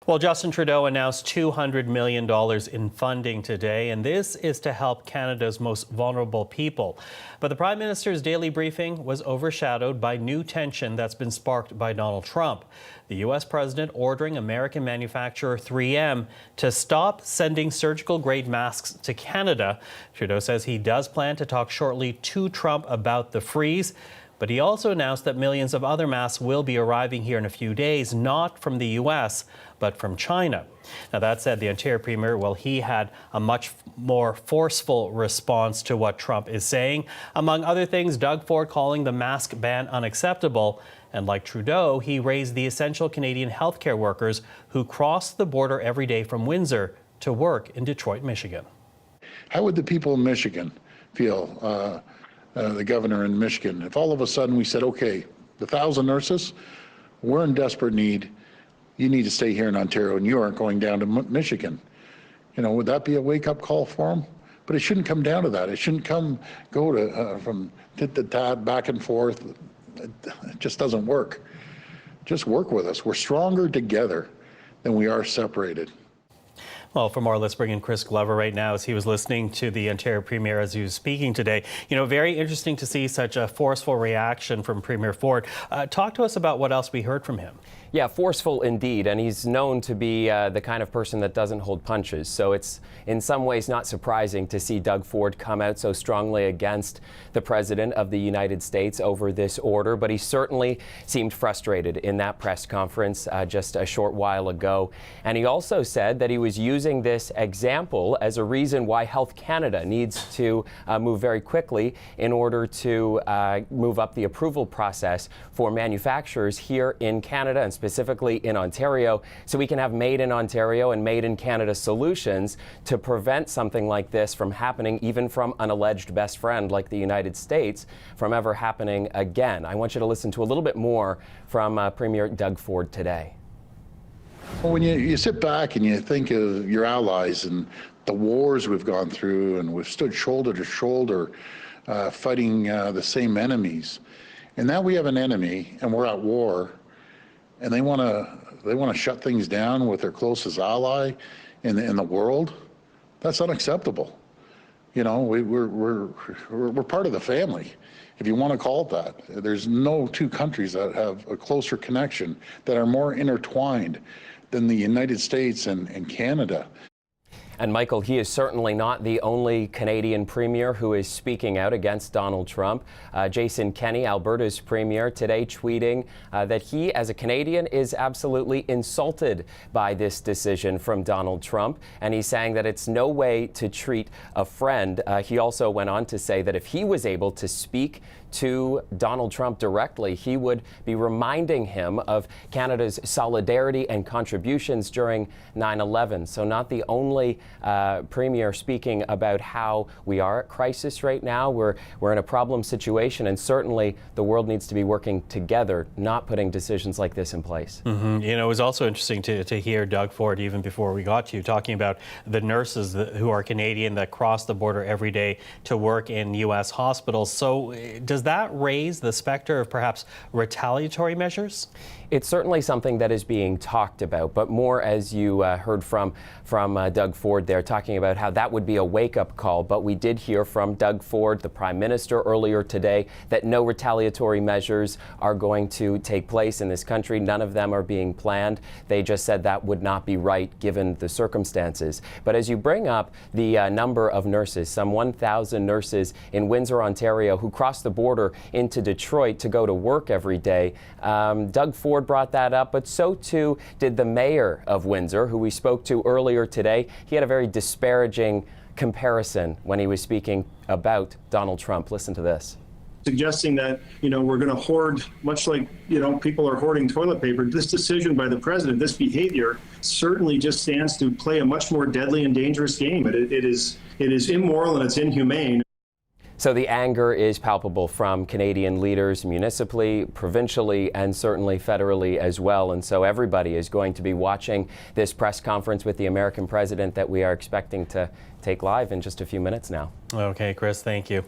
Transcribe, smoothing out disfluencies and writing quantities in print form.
Well, Justin Trudeau announced $200 million in funding today, and this is to help Canada's most vulnerable people. But the Prime Minister's daily briefing was overshadowed by new tension that's been sparked by Donald Trump. The U.S. president ordering American manufacturer 3M to stop sending surgical-grade masks to Canada. Trudeau says he does plan to talk shortly to Trump about the freeze. But he also announced that millions of other masks will be arriving here in a few days, not from the U.S., but from China. Now, that said, the Ontario Premier, well, he had a much more forceful response to what Trump is saying. Among other things, Doug Ford calling the mask ban unacceptable. And like Trudeau, he raised the essential Canadian healthcare workers who cross the border every day from Windsor to work in Detroit, Michigan. How would the people in Michigan feel? The governor in Michigan, if all of a sudden we said, okay, the 1,000 nurses, we're in desperate need. You need to stay here in Ontario and you aren't going down to Michigan. You know, would that be a wake-up call for them? But it shouldn't come down to that. It shouldn't go to from tit to tat, back and forth. It just doesn't work. Just work with us. We're stronger together than we are separated. Well, for more, let's bring in Chris Glover right now as he was listening to the Ontario Premier as he was speaking today. You know, very interesting to see such a forceful reaction from Premier Ford. Talk to us about what else we heard from him. Yeah, forceful indeed, and he's known to be the kind of person that doesn't hold punches. So it's in some ways not surprising to see Doug Ford come out so strongly against the President of the United States over this order, but he certainly seemed frustrated in that press conference just a short while ago. And he also said that he was using this example as a reason why Health Canada needs to move very quickly in order to move up the approval process for manufacturers here in Canada and specifically in Ontario, so we can have made in Ontario and made in Canada solutions to prevent something like this from happening, even from an alleged best friend like the United States, from ever happening again. I want you to listen to a little bit more from Premier Doug Ford today. Well, when you sit back and you think of your allies and the wars we've gone through, and we've stood shoulder to shoulder fighting the same enemies, and now we have an enemy and we're at war, and they want to shut things down with their closest ally in the world. That's unacceptable. You know, we're part of the family, if you want to call it that. There's no two countries that have a closer connection, that are more intertwined than the United States and Canada. And Michael, he is certainly not the only Canadian premier who is speaking out against Donald Trump. Jason Kenney, Alberta's premier, today tweeting that he, as a Canadian, is absolutely insulted by this decision from Donald Trump. And he's saying that it's no way to treat a friend. He also went on to say that if he was able to speak to Donald Trump directly, he would be reminding him of Canada's solidarity and contributions during 9/11. So not the only premier speaking about how we are at crisis right now. We're in a problem situation, and certainly the world needs to be working together, not putting decisions like this in place. Mm-hmm. You know, it was also interesting to hear Doug Ford, even before we got to you, talking about the nurses who are Canadian that cross the border every day to work in U.S. hospitals. So does that raise the specter of perhaps retaliatory measures? It's certainly something that is being talked about, but more, as you heard from Doug Ford there, talking about how that would be a wake-up call. But we did hear from Doug Ford, the Prime Minister, earlier today, that no retaliatory measures are going to take place in this country. None of them are being planned. They just said that would not be right given the circumstances. But as you bring up the number of nurses, some 1,000 nurses in Windsor, Ontario, who cross the border into Detroit to go to work every day, Doug Ford brought that up, but so too did the mayor of Windsor, who we spoke to earlier today. He had a very disparaging comparison when he was speaking about Donald Trump. Listen to this. Suggesting that, you know, we're going to hoard, much like, you know, people are hoarding toilet paper. This decision by the president, this behavior certainly just stands to play a much more deadly and dangerous game. It is immoral and it's inhumane. So the anger is palpable from Canadian leaders municipally, provincially, and certainly federally as well. And so everybody is going to be watching this press conference with the American president that we are expecting to take live in just a few minutes now. Okay, Chris, thank you.